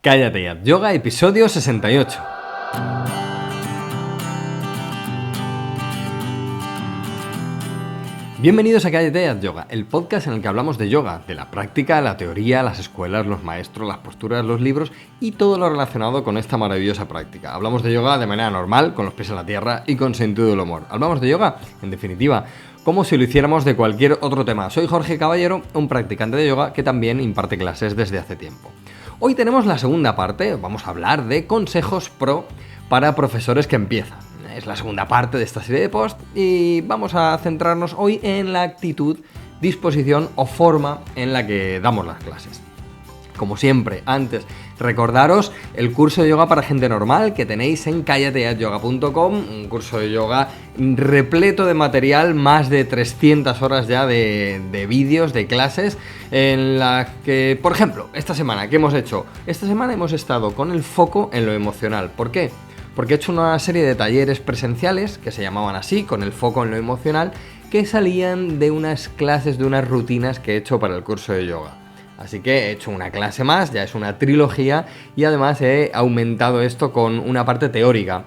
Cállate y haz yoga, episodio 68. Bienvenidos a Cállate y haz yoga, el podcast en el que hablamos de yoga, de la práctica, la teoría, las escuelas, los maestros, las posturas, los libros y todo lo relacionado con esta maravillosa práctica. Hablamos de yoga de manera normal, con los pies en la tierra y con sentido del humor. Hablamos de yoga, en definitiva, como si lo hiciéramos de cualquier otro tema. Soy Jorge Caballero, un practicante de yoga que también imparte clases desde hace tiempo. Hoy tenemos la segunda parte, vamos a hablar de consejos pro para profesores que empiezan. Es la segunda parte de esta serie de posts y vamos a centrarnos hoy en la actitud, disposición o forma en la que damos las clases. Como siempre, antes, recordaros el curso de yoga para gente normal que tenéis en callateadyoga.com, un curso de yoga repleto de material, más de 300 horas ya de vídeos, de clases, en las que, por ejemplo, esta semana, ¿qué hemos hecho? Esta semana hemos estado con el foco en lo emocional. ¿Por qué? Porque he hecho una serie de talleres presenciales, que se llamaban así, con el foco en lo emocional, que salían de unas clases, de unas rutinas que he hecho para el curso de yoga. Así que he hecho una clase más, ya es una trilogía, y además he aumentado esto con una parte teórica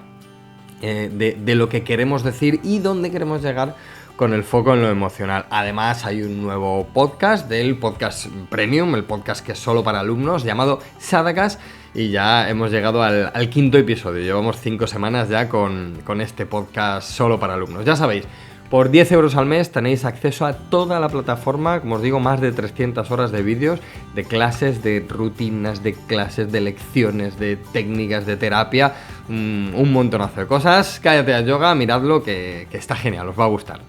de lo que queremos decir y dónde queremos llegar con el foco en lo emocional. Además hay un nuevo podcast del podcast Premium, el podcast que es solo para alumnos, llamado Sadhakas, y ya hemos llegado al quinto episodio. Llevamos 5 semanas ya con este podcast solo para alumnos. Ya sabéis, por 10 euros al mes tenéis acceso a toda la plataforma, como os digo, más de 300 horas de vídeos, de clases, de rutinas, de clases, de lecciones, de técnicas, de terapia, un montonazo de cosas. Cállate a yoga, miradlo que está genial, os va a gustar.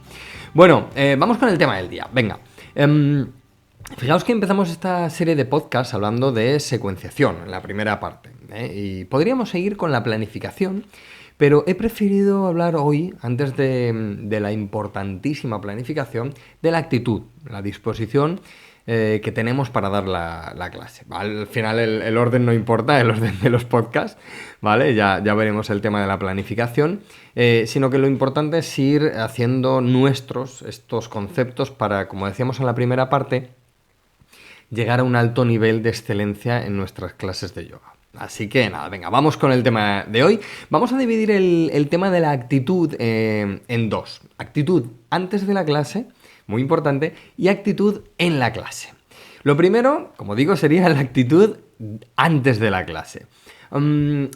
Bueno, vamos con el tema del día, venga. Fijaos que empezamos esta serie de podcasts hablando de secuenciación, en la primera parte, y podríamos seguir con la planificación, pero he preferido hablar hoy, antes de la importantísima planificación, de la actitud, la disposición que tenemos para dar la clase. ¿Vale? Al final el orden no importa, el orden de los podcasts, ¿vale? Ya veremos el tema de la planificación, sino que lo importante es ir haciendo nuestros estos conceptos para, como decíamos en la primera parte, llegar a un alto nivel de excelencia en nuestras clases de yoga. Así que nada, venga, vamos con el tema de hoy. Vamos a dividir el tema de la actitud en dos. Actitud antes de la clase, muy importante, y actitud en la clase. Lo primero, como digo, sería la actitud antes de la clase.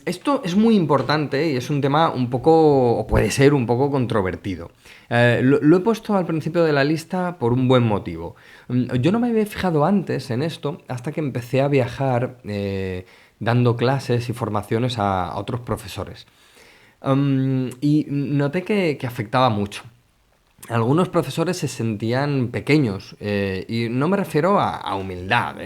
Esto es muy importante y es un tema un poco, o puede ser un poco controvertido. Lo he puesto al principio de la lista por un buen motivo. Yo no me había fijado antes en esto hasta que empecé a viajar dando clases y formaciones a otros profesores. Y noté que afectaba mucho. Algunos profesores se sentían pequeños, y no me refiero a humildad,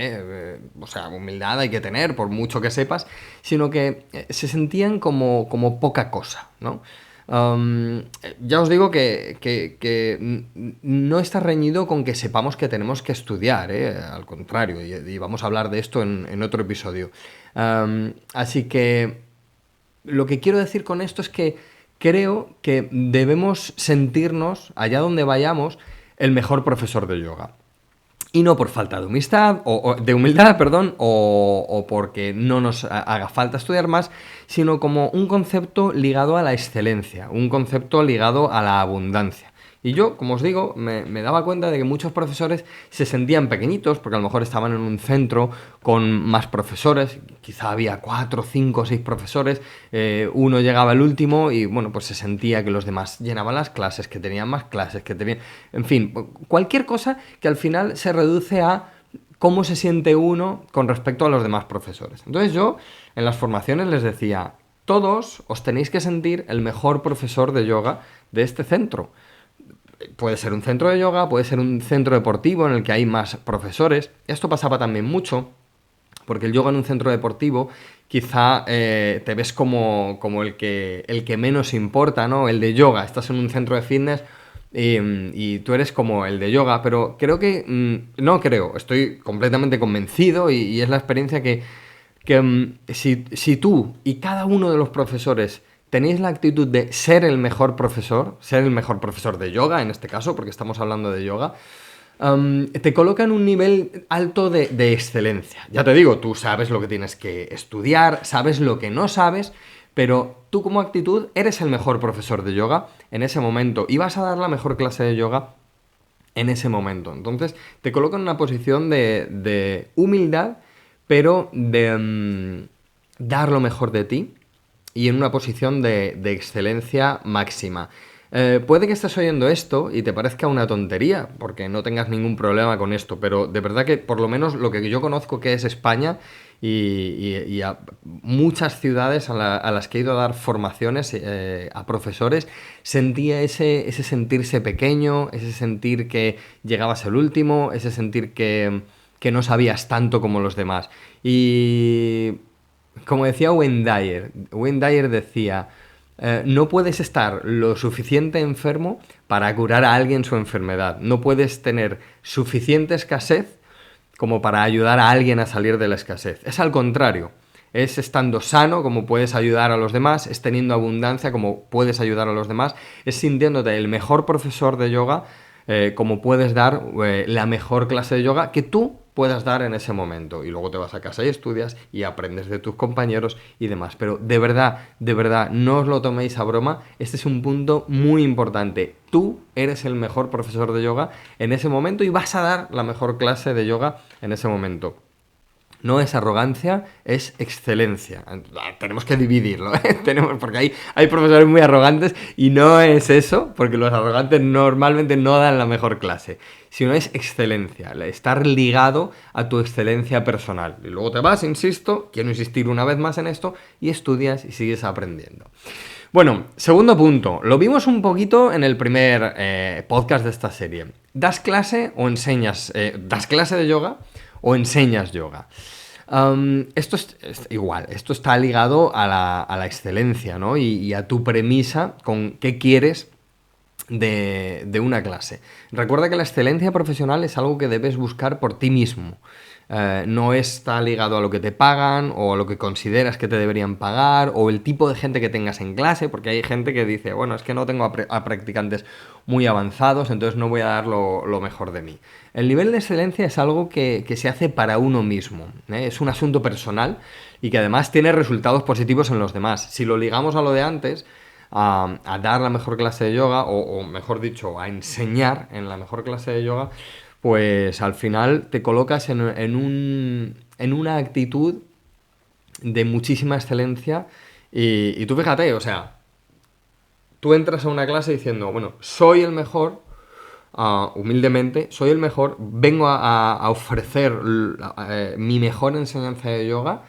o sea, humildad hay que tener por mucho que sepas, sino que se sentían como poca cosa, ¿no? Ya os digo que no está reñido con que sepamos que tenemos que estudiar, al contrario, y vamos a hablar de esto en otro episodio. Así que lo que quiero decir con esto es que creo que debemos sentirnos, allá donde vayamos, el mejor profesor de yoga. Y no por falta de humildad, o porque no nos haga falta estudiar más, sino como un concepto ligado a la excelencia, un concepto ligado a la abundancia. Y yo, como os digo, me daba cuenta de que muchos profesores se sentían pequeñitos, porque a lo mejor estaban en un centro con más profesores, quizá había 4, 5, 6 profesores, uno llegaba el último y bueno, pues se sentía que los demás llenaban las clases, que tenían más clases, que tenían... En fin, cualquier cosa que al final se reduce a cómo se siente uno con respecto a los demás profesores. Entonces yo, en las formaciones les decía, todos os tenéis que sentir el mejor profesor de yoga de este centro. Puede ser un centro de yoga, puede ser un centro deportivo en el que hay más profesores. Esto pasaba también mucho, porque el yoga en un centro deportivo quizá te ves como el que menos importa, ¿no? El de yoga, estás en un centro de fitness y tú eres como el de yoga, pero creo que... estoy completamente convencido y es la experiencia que si tú y cada uno de los profesores tenéis la actitud de ser el mejor profesor de yoga, en este caso, porque estamos hablando de yoga, te coloca en un nivel alto de excelencia. Ya te digo, tú sabes lo que tienes que estudiar, sabes lo que no sabes, pero tú como actitud eres el mejor profesor de yoga en ese momento y vas a dar la mejor clase de yoga en ese momento. Entonces te coloca en una posición de humildad, pero de dar lo mejor de ti y en una posición de excelencia máxima. Puede que estés oyendo esto y te parezca una tontería, porque no tengas ningún problema con esto, pero de verdad que por lo menos lo que yo conozco que es España y a muchas ciudades a las que he ido a dar formaciones a profesores, sentía ese sentirse pequeño, ese sentir que llegabas el último, ese sentir que no sabías tanto como los demás. Y como decía Wayne Dyer decía, no puedes estar lo suficiente enfermo para curar a alguien su enfermedad. No puedes tener suficiente escasez como para ayudar a alguien a salir de la escasez. Es al contrario. Es estando sano como puedes ayudar a los demás, es teniendo abundancia como puedes ayudar a los demás, es sintiéndote el mejor profesor de yoga como puedes dar la mejor clase de yoga que tú puedas dar en ese momento. Y luego te vas a casa y estudias y aprendes de tus compañeros y demás. Pero de verdad, no os lo toméis a broma. Este es un punto muy importante. Tú eres el mejor profesor de yoga en ese momento y vas a dar la mejor clase de yoga en ese momento. No es arrogancia, es excelencia. Tenemos que dividirlo, ¿eh? Porque hay profesores muy arrogantes y no es eso, porque los arrogantes normalmente no dan la mejor clase, sino es excelencia, estar ligado a tu excelencia personal. Y luego te vas, insisto, quiero insistir una vez más en esto, y estudias y sigues aprendiendo. Bueno, segundo punto, lo vimos un poquito en el primer podcast de esta serie. ¿Das clase o enseñas? ¿Das clase de yoga o enseñas yoga? Esto es igual, esto está ligado a la excelencia, ¿no? Y a tu premisa con qué quieres de una clase. Recuerda que la excelencia profesional es algo que debes buscar por ti mismo. No está ligado a lo que te pagan o a lo que consideras que te deberían pagar o el tipo de gente que tengas en clase, porque hay gente que dice, bueno, es que no tengo a practicantes muy avanzados, entonces no voy a dar lo mejor de mí. El nivel de excelencia es algo que se hace para uno mismo, ¿eh? Es un asunto personal y que además tiene resultados positivos en los demás. Si lo ligamos a lo de antes, a dar la mejor clase de yoga, o mejor dicho, a enseñar en la mejor clase de yoga, pues al final te colocas en una actitud de muchísima excelencia y tú fíjate, o sea, tú entras a una clase diciendo, bueno, soy el mejor, humildemente, soy el mejor, vengo a ofrecer mi mejor enseñanza de yoga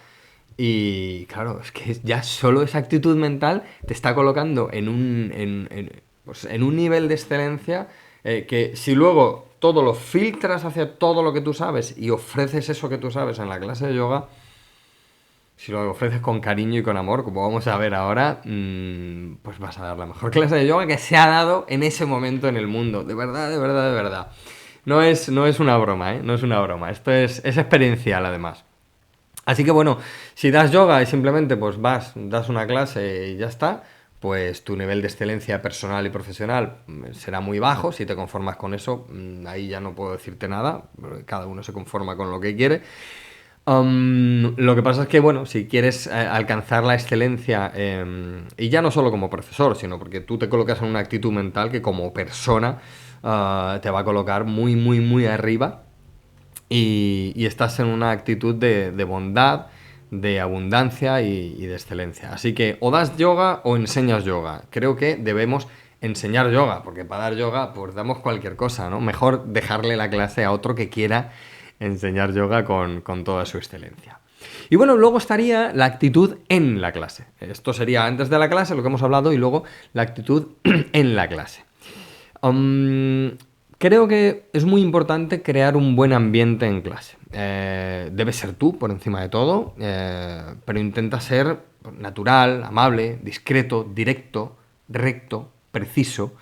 y claro, es que ya solo esa actitud mental te está colocando pues, en un nivel de excelencia que si luego todo lo filtras hacia todo lo que tú sabes y ofreces eso que tú sabes en la clase de yoga, si lo ofreces con cariño y con amor, como vamos a ver ahora, pues vas a dar la mejor clase de yoga que se ha dado en ese momento en el mundo. De verdad, de verdad, de verdad. No es una broma, ¿eh? No es una broma. Esto es experiencial, además. Así que bueno, si das yoga y simplemente pues das una clase y ya está, pues tu nivel de excelencia personal y profesional será muy bajo. Si te conformas con eso, ahí ya no puedo decirte nada. Cada uno se conforma con lo que quiere. Lo que pasa es que, bueno, si quieres alcanzar la excelencia, y ya no solo como profesor, sino porque tú te colocas en una actitud mental que como persona te va a colocar muy, muy, muy arriba y estás en una actitud de bondad, de abundancia y de excelencia. Así que o das yoga o enseñas yoga. Creo que debemos enseñar yoga, porque para dar yoga pues damos cualquier cosa, ¿no? Mejor dejarle la clase a otro que quiera enseñar yoga con toda su excelencia. Y bueno, luego estaría la actitud en la clase. Esto sería antes de la clase, lo que hemos hablado, y luego la actitud en la clase. Creo que es muy importante crear un buen ambiente en clase. Debes ser tú por encima de todo, pero intenta ser natural, amable, discreto, directo, recto, preciso.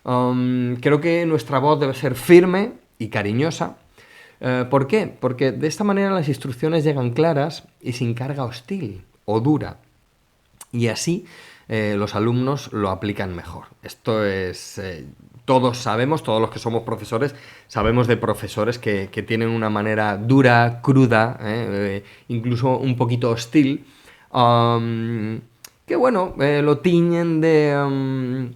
Creo que nuestra voz debe ser firme y cariñosa. ¿Por qué? Porque de esta manera las instrucciones llegan claras y sin carga hostil o dura. Y así los alumnos lo aplican mejor. Esto es todos sabemos, todos los que somos profesores, sabemos de profesores que tienen una manera dura, cruda, incluso un poquito hostil, que bueno, lo tiñen de...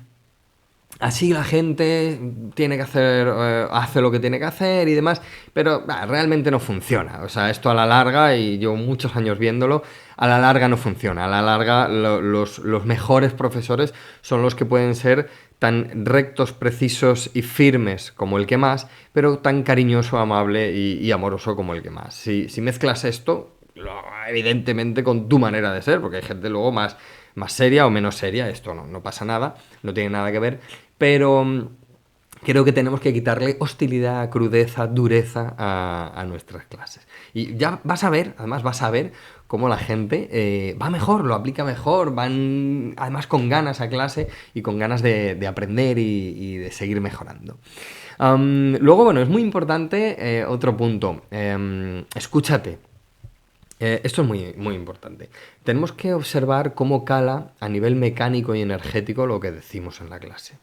así la gente tiene que hacer, hace lo que tiene que hacer y demás, pero realmente no funciona. O sea, esto a la larga, y llevo muchos años viéndolo, a la larga no funciona. A la larga los mejores profesores son los que pueden ser tan rectos, precisos y firmes como el que más, pero tan cariñoso, amable y amoroso como el que más. Si mezclas esto, evidentemente con tu manera de ser, porque hay gente luego más seria o menos seria, esto no pasa nada, no tiene nada que ver, pero creo que tenemos que quitarle hostilidad, crudeza, dureza a nuestras clases. Y ya vas a ver, además vas a ver cómo la gente va mejor, lo aplica mejor, van además con ganas a clase y con ganas de aprender y de seguir mejorando. Luego, bueno, es muy importante otro punto, escúchate. Esto es muy, muy importante. Tenemos que observar cómo cala a nivel mecánico y energético lo que decimos en la clase.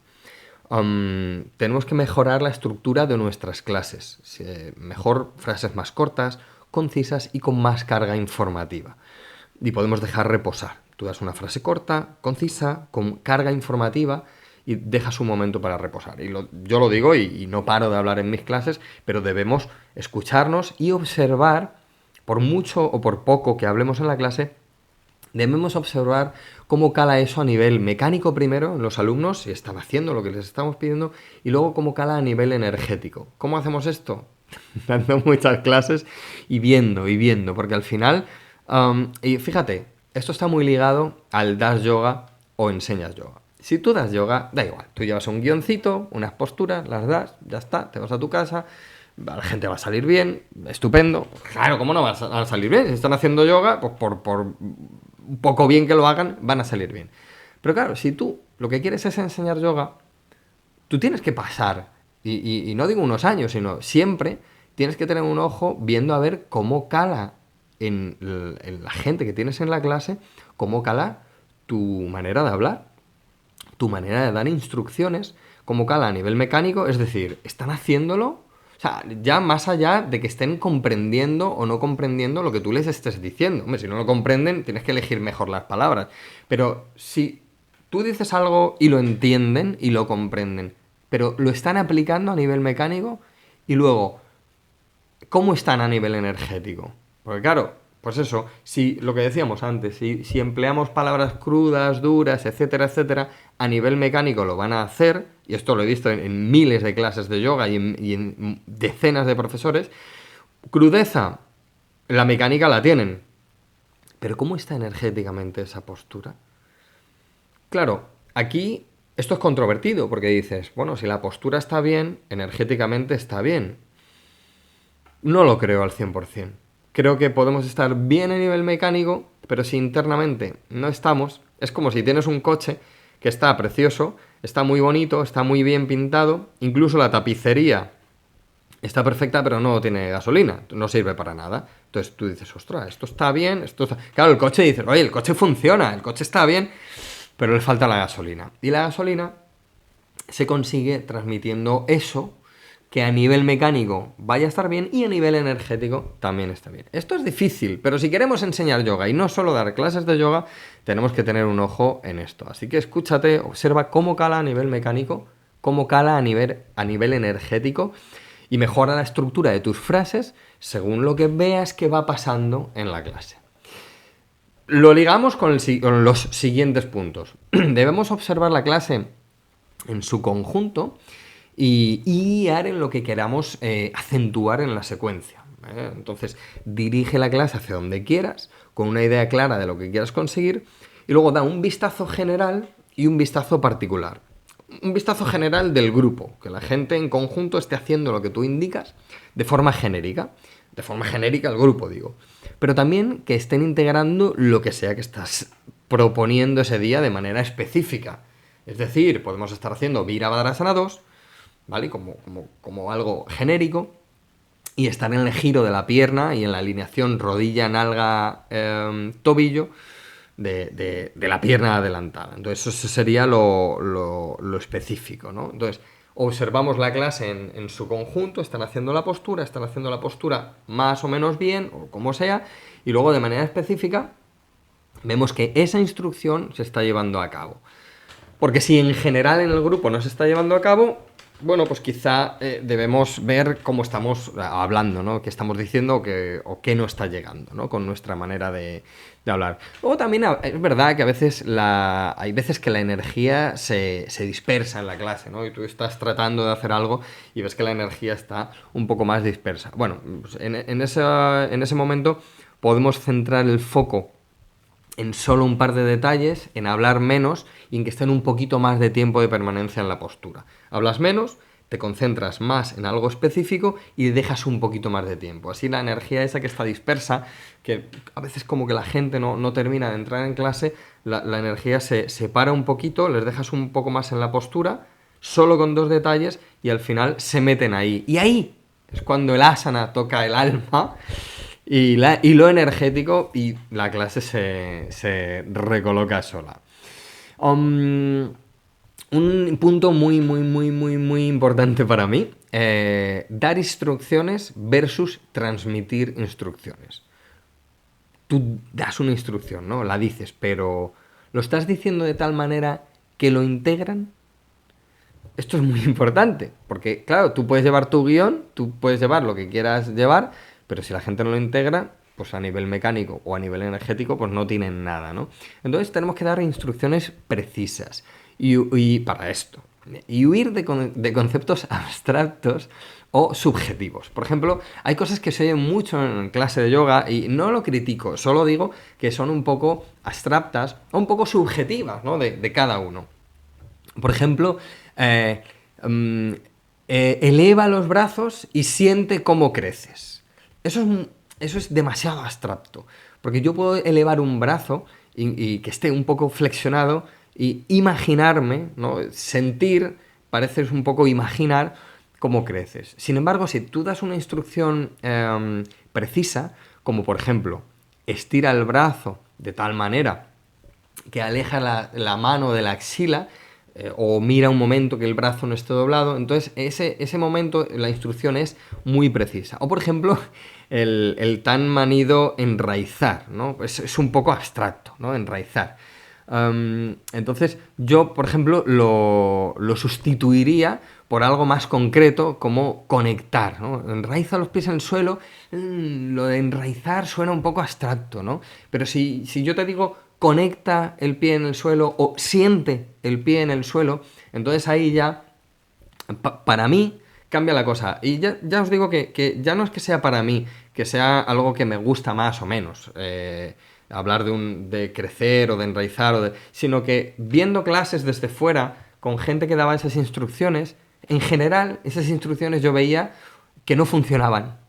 Tenemos que mejorar la estructura de nuestras clases. Mejor frases más cortas, concisas y con más carga informativa. Y podemos dejar reposar. Tú das una frase corta, concisa, con carga informativa y dejas un momento para reposar. Yo lo digo y no paro de hablar en mis clases, pero debemos escucharnos y observar, por mucho o por poco que hablemos en la clase, debemos observar cómo cala eso a nivel mecánico primero en los alumnos, si están haciendo lo que les estamos pidiendo, y luego cómo cala a nivel energético. ¿Cómo hacemos esto? Dando muchas clases y viendo, porque al final, y fíjate, esto está muy ligado al das yoga o enseñas yoga. Si tú das yoga, da igual, tú llevas un guioncito, unas posturas, las das, ya está, te vas a tu casa, la gente va a salir bien, estupendo. Claro, ¿cómo no va a salir bien? Si están haciendo yoga, pues por un poco bien que lo hagan, van a salir bien. Pero claro, si tú lo que quieres es enseñar yoga, tú tienes que pasar, y no digo unos años, sino siempre tienes que tener un ojo viendo a ver cómo cala en la gente que tienes en la clase, cómo cala tu manera de hablar, tu manera de dar instrucciones, cómo cala a nivel mecánico, es decir, ¿están haciéndolo? O sea, ya más allá de que estén comprendiendo o no comprendiendo lo que tú les estés diciendo. Hombre, si no lo comprenden, tienes que elegir mejor las palabras. Pero si tú dices algo y lo entienden y lo comprenden, pero lo están aplicando a nivel mecánico, y luego, ¿cómo están a nivel energético? Porque claro, pues eso, si lo que decíamos antes, si empleamos palabras crudas, duras, etcétera, etcétera, a nivel mecánico lo van a hacer, y esto lo he visto en miles de clases de yoga y en decenas de profesores. Crudeza, la mecánica la tienen, pero ¿cómo está energéticamente esa postura? Claro, aquí esto es controvertido, porque dices, bueno, si la postura está bien, energéticamente está bien. No lo creo al 100%. Creo que podemos estar bien a nivel mecánico, pero si internamente no estamos, es como si tienes un coche que está precioso, está muy bonito, está muy bien pintado, incluso la tapicería está perfecta, pero no tiene gasolina, no sirve para nada. Entonces tú dices, ostras, esto está bien, esto está... Claro, el coche dice, oye, el coche funciona, el coche está bien, pero le falta la gasolina. Y la gasolina se consigue transmitiendo eso, que a nivel mecánico vaya a estar bien y a nivel energético también está bien. Esto es difícil, pero si queremos enseñar yoga y no solo dar clases de yoga, tenemos que tener un ojo en esto. Así que escúchate, observa cómo cala a nivel mecánico, cómo cala a nivel energético, y mejora la estructura de tus frases según lo que veas que va pasando en la clase. Lo ligamos con los siguientes puntos. Debemos observar la clase en su conjunto y guiar en lo que queramos acentuar en la secuencia. Entonces, dirige la clase hacia donde quieras, con una idea clara de lo que quieras conseguir, y luego da un vistazo general y un vistazo particular. Un vistazo general del grupo, que la gente en conjunto esté haciendo lo que tú indicas de forma genérica el grupo, digo. Pero también que estén integrando lo que sea que estás proponiendo ese día de manera específica. Es decir, podemos estar haciendo Virabhadrasana 2, ¿vale? Como algo genérico, y estar en el giro de la pierna y en la alineación rodilla, nalga, tobillo de la pierna adelantada. Entonces eso sería lo específico, ¿no? Entonces, observamos la clase en su conjunto, están haciendo la postura más o menos bien, o como sea, y luego de manera específica vemos que esa instrucción se está llevando a cabo. Porque si en general en el grupo no se está llevando a cabo, bueno, pues quizá debemos ver cómo estamos hablando, ¿no? Qué estamos diciendo o qué no está llegando, ¿no? Con nuestra manera de hablar. Luego también es verdad que a veces hay veces que la energía se dispersa en la clase, ¿no? Y tú estás tratando de hacer algo y ves que la energía está un poco más dispersa. Bueno, pues en ese momento podemos centrar el foco en solo un par de detalles, en hablar menos y en que estén un poquito más de tiempo de permanencia en la postura. Hablas menos, te concentras más en algo específico y dejas un poquito más de tiempo. Así la energía esa que está dispersa, que a veces como que la gente no termina de entrar en clase, la energía se separa un poquito, les dejas un poco más en la postura, solo con 2 detalles y al final se meten ahí. Y ahí es cuando el asana toca el alma y lo energético y la clase se recoloca sola. Un punto muy importante para mí, dar instrucciones versus transmitir instrucciones. Tú das una instrucción, ¿no? La dices, pero ¿lo estás diciendo de tal manera que lo integran? Esto es muy importante, porque claro, tú puedes llevar tu guión, tú puedes llevar lo que quieras llevar, pero si la gente no lo integra, pues a nivel mecánico o a nivel energético, pues no tienen nada, ¿no? Entonces tenemos que dar instrucciones precisas y para esto. Y huir de conceptos abstractos o subjetivos. Por ejemplo, hay cosas que se oyen mucho en clase de yoga y no lo critico, solo digo que son un poco abstractas o un poco subjetivas, ¿no? de cada uno. Por ejemplo, eleva los brazos y siente cómo creces. Eso es demasiado abstracto, porque yo puedo elevar un brazo y que esté un poco flexionado y imaginarme, ¿no? Sentir, parece un poco imaginar cómo creces. Sin embargo, si tú das una instrucción precisa, como por ejemplo, estira el brazo de tal manera que aleja la mano de la axila, o mira un momento que el brazo no esté doblado, entonces ese momento la instrucción es muy precisa. O por ejemplo, el tan manido enraizar, ¿no? Es un poco abstracto, ¿no? Enraizar. Entonces yo, por ejemplo, lo sustituiría por algo más concreto como conectar, ¿no? Enraiza los pies en el suelo, lo de enraizar suena un poco abstracto, ¿no? Pero si yo te digo conecta el pie en el suelo o siente el pie en el suelo, entonces ahí ya, para mí, cambia la cosa. Y ya os digo que ya no es que sea para mí, que sea algo que me gusta más o menos, hablar de crecer o de enraizar, sino que viendo clases desde fuera, con gente que daba esas instrucciones, en general, esas instrucciones yo veía que no funcionaban.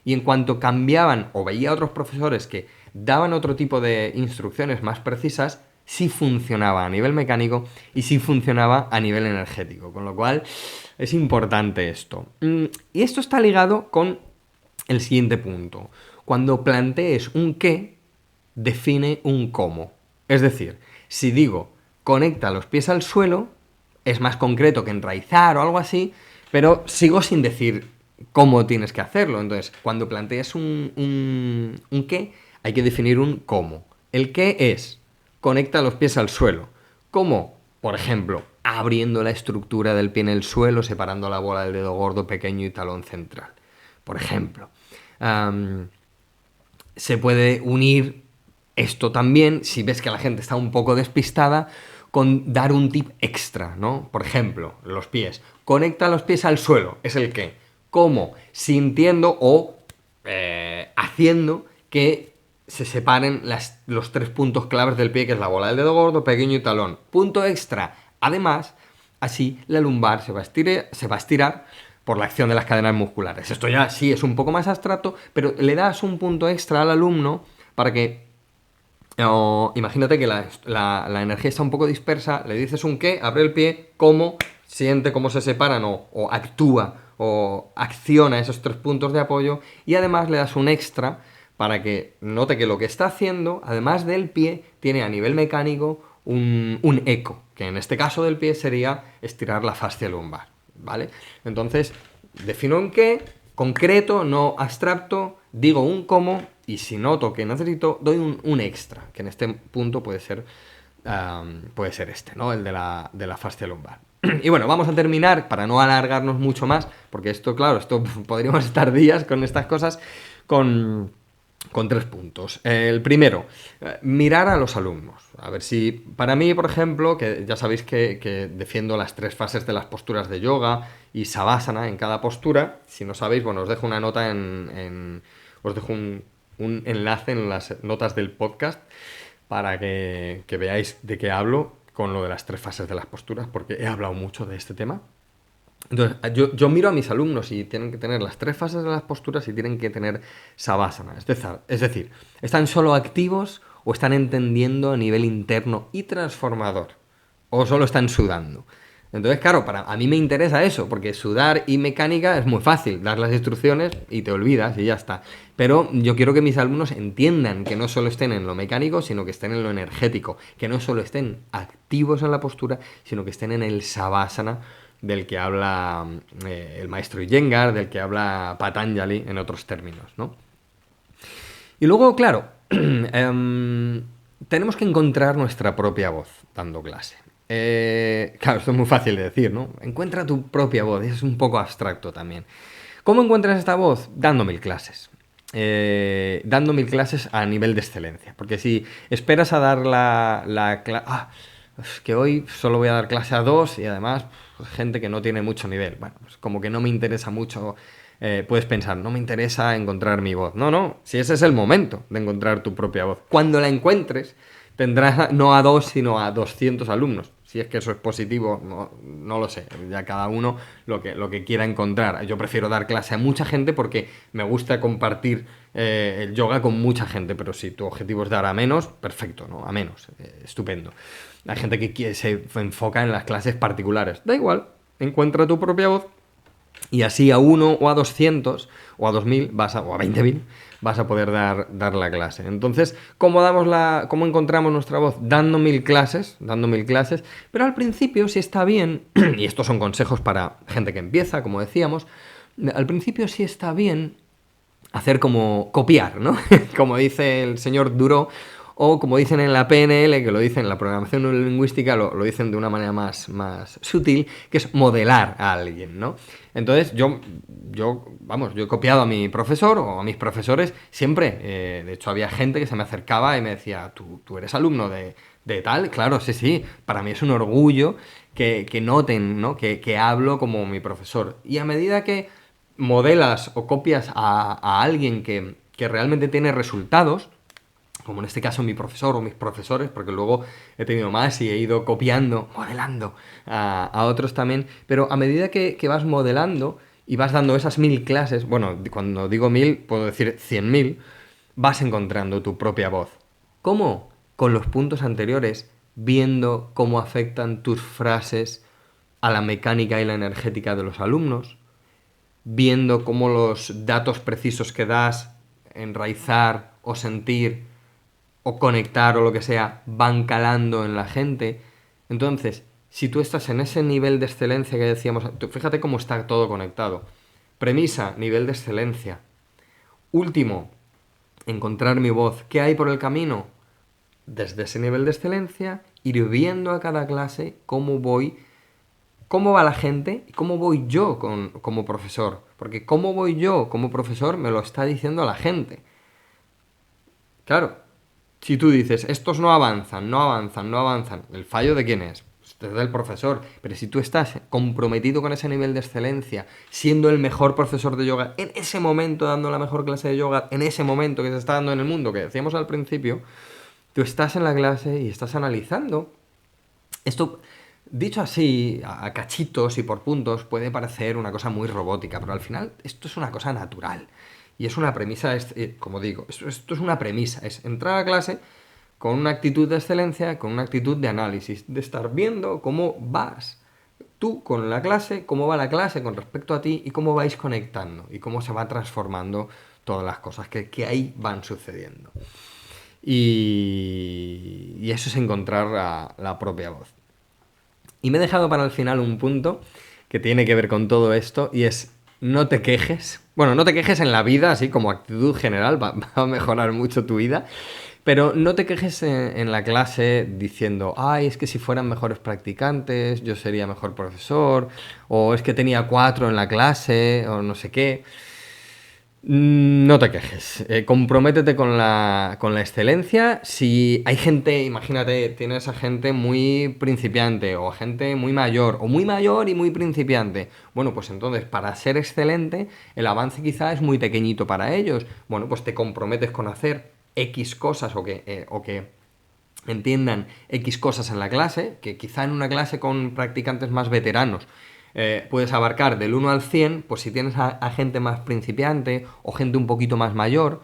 Y en cuanto cambiaban o veía a otros profesores que daban otro tipo de instrucciones más precisas, sí funcionaba a nivel mecánico y sí funcionaba a nivel energético. Con lo cual, es importante esto. Y esto está ligado con el siguiente punto. Cuando plantees un qué, define un cómo. Es decir, si digo conecta los pies al suelo, es más concreto que enraizar o algo así, pero sigo sin decir cómo tienes que hacerlo. Entonces, cuando plantees un qué, hay que definir un cómo. El qué es conecta los pies al suelo. ¿Cómo? Por ejemplo, abriendo la estructura del pie en el suelo, separando la bola del dedo gordo, pequeño y talón central. Por ejemplo, se puede unir esto también, si ves que la gente está un poco despistada, con dar un tip extra, ¿no? Por ejemplo, los pies. Conecta los pies al suelo, es el qué. ¿Cómo? Sintiendo o haciendo que se separen los 3 puntos claves del pie, que es la bola del dedo gordo, pequeño y talón. Punto extra. Además, así la lumbar se va a estirar por la acción de las cadenas musculares. Esto ya sí es un poco más abstracto, pero le das un punto extra al alumno para que imagínate que la energía está un poco dispersa, le dices un qué, abre el pie, cómo, siente cómo se separan o actúa o acciona esos 3 puntos de apoyo y además le das un extra para que note que lo que está haciendo, además del pie, tiene a nivel mecánico un eco, que en este caso del pie sería estirar la fascia lumbar, ¿vale? Entonces, defino un qué, concreto, no abstracto, digo un cómo, y si noto que necesito, doy un extra, que en este punto puede ser este, ¿no? El de la fascia lumbar. Y bueno, vamos a terminar, para no alargarnos mucho más, porque esto, claro, podríamos estar días con estas cosas, con 3 puntos. El primero, mirar a los alumnos. A ver si, para mí, por ejemplo, que ya sabéis que defiendo las 3 fases de las posturas de yoga y savasana en cada postura. Si no sabéis, bueno, os dejo una nota os dejo un enlace en las notas del podcast para que veáis de qué hablo con lo de las 3 fases de las posturas, porque he hablado mucho de este tema. Entonces, yo miro a mis alumnos y tienen que tener las 3 fases de las posturas y tienen que tener savasana. Es decir, ¿están solo activos o están entendiendo a nivel interno y transformador? ¿O solo están sudando? Entonces, claro, a mí me interesa eso, porque sudar y mecánica es muy fácil, dar las instrucciones y te olvidas y ya está. Pero yo quiero que mis alumnos entiendan que no solo estén en lo mecánico, sino que estén en lo energético, que no solo estén activos en la postura, sino que estén en el savasana del que habla el maestro Iyengar, del que habla Patanjali en otros términos, ¿no? Y luego, claro, tenemos que encontrar nuestra propia voz dando clase. Claro, esto es muy fácil de decir, ¿no? Encuentra tu propia voz, es un poco abstracto también. ¿Cómo encuentras esta voz? Dando 1000 clases. Dando 1000 clases a nivel de excelencia. Porque si esperas a dar la clase... es que hoy solo voy a dar clase a 2 y además pues, gente que no tiene mucho nivel. Bueno, pues como que no me interesa mucho... puedes pensar, no me interesa encontrar mi voz. No, si ese es el momento de encontrar tu propia voz. Cuando la encuentres, tendrás no a 2, sino a 200 alumnos. Si es que eso es positivo, no lo sé. Ya cada uno lo que quiera encontrar. Yo prefiero dar clase a mucha gente porque me gusta compartir el yoga con mucha gente. Pero si tu objetivo es dar a menos, perfecto, ¿no? A menos, estupendo. Hay gente que se enfoca en las clases particulares. Da igual, encuentra tu propia voz. Y así a 1 o a 200 o a 2000 o a 20.000 vas a poder dar la clase. Entonces, ¿cómo encontramos nuestra voz? Dando 1000 clases, pero al principio sí está bien, y estos son consejos para gente que empieza, como decíamos, al principio sí está bien hacer como copiar, ¿no? Como dice el señor Duro, o como dicen en la PNL, que lo dicen en la programación neurolingüística, lo dicen de una manera más sutil, que es modelar a alguien, ¿no? Entonces, yo he copiado a mi profesor o a mis profesores siempre. De hecho, había gente que se me acercaba y me decía, ¿tú eres alumno de tal? Claro, sí. Para mí es un orgullo que noten, ¿no? Que hablo como mi profesor. Y a medida que modelas o copias a alguien que realmente tiene resultados, como en este caso mi profesor o mis profesores, porque luego he tenido más y he ido copiando, modelando a otros también, pero a medida que vas modelando y vas dando esas 1000 clases, bueno, cuando digo 1000 puedo decir 100.000, vas encontrando tu propia voz. ¿Cómo? Con los puntos anteriores, viendo cómo afectan tus frases a la mecánica y la energética de los alumnos, viendo cómo los datos precisos que das, enraizar o sentir o conectar o lo que sea, van calando en la gente. Entonces, si tú estás en ese nivel de excelencia que decíamos, fíjate cómo está todo conectado. Premisa, nivel de excelencia. Último, encontrar mi voz. ¿Qué hay por el camino? Desde ese nivel de excelencia, ir viendo a cada clase cómo va la gente y cómo voy yo como profesor. Porque cómo voy yo como profesor me lo está diciendo la gente. Claro, si tú dices, estos no avanzan, ¿el fallo de quién es? Pues del profesor. Pero si tú estás comprometido con ese nivel de excelencia, siendo el mejor profesor de yoga, en ese momento dando la mejor clase de yoga, en ese momento que se está dando en el mundo, que decíamos al principio, tú estás en la clase y estás analizando. Esto, dicho así, a cachitos y por puntos, puede parecer una cosa muy robótica, pero al final esto es una cosa natural. Y es una premisa, como digo, esto es una premisa, es entrar a clase con una actitud de excelencia, con una actitud de análisis, de estar viendo cómo vas tú con la clase, cómo va la clase con respecto a ti y cómo vais conectando y cómo se va transformando todas las cosas que ahí van sucediendo. Y eso es encontrar la propia voz. Y me he dejado para el final un punto que tiene que ver con todo esto y es no te quejes. Bueno, no te quejes en la vida, así como actitud general, va a mejorar mucho tu vida. Pero no te quejes en la clase diciendo, ay, es que si fueran mejores practicantes, yo sería mejor profesor, o es que tenía 4 en la clase, o no sé qué. No te quejes, comprométete con la excelencia. Si hay gente, imagínate, tienes a gente muy principiante o a gente muy mayor y muy principiante. Bueno, pues entonces para ser excelente el avance quizá es muy pequeñito para ellos. Bueno, pues te comprometes con hacer X cosas o que entiendan X cosas en la clase, que quizá en una clase con practicantes más veteranos puedes abarcar del 1 al 100, pues si tienes a gente más principiante o gente un poquito más mayor,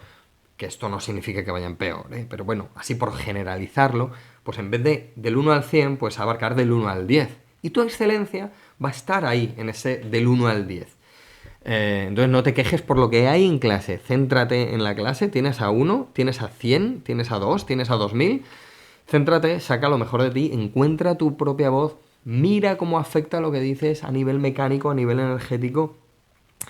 que esto no significa que vayan peor, pero bueno, así por generalizarlo, pues en vez del 1 al 100, pues abarcar del 1 al 10. Y tu excelencia va a estar ahí, en ese del 1 al 10. Entonces no te quejes por lo que hay en clase, céntrate en la clase, tienes a 1, tienes a 100, tienes a 2, tienes a 2000, céntrate, saca lo mejor de ti, encuentra tu propia voz, mira cómo afecta lo que dices a nivel mecánico, a nivel energético,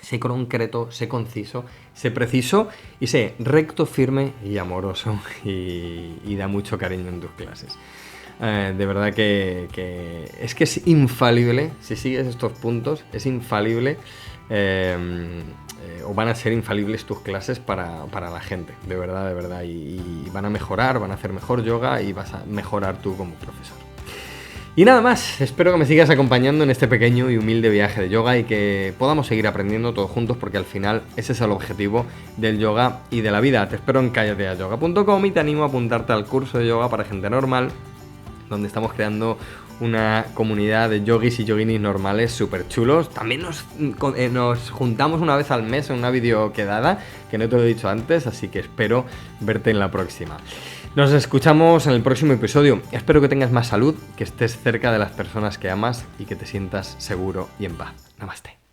sé concreto, sé conciso, sé preciso y sé recto, firme y amoroso y da mucho cariño en tus clases. De verdad que es infalible, si sigues estos puntos, es infalible o van a ser infalibles tus clases para la gente, de verdad, y van a mejorar, van a hacer mejor yoga y vas a mejorar tú como profesor. Y nada más, espero que me sigas acompañando en este pequeño y humilde viaje de yoga y que podamos seguir aprendiendo todos juntos porque al final ese es el objetivo del yoga y de la vida. Te espero en callateayoga.com y te animo a apuntarte al curso de yoga para gente normal, donde estamos creando una comunidad de yogis y yoginis normales súper chulos. También nos juntamos una vez al mes en una videoquedada, que no te lo he dicho antes, así que espero verte en la próxima. Nos escuchamos en el próximo episodio. Espero que tengas más salud, que estés cerca de las personas que amas y que te sientas seguro y en paz. Namaste.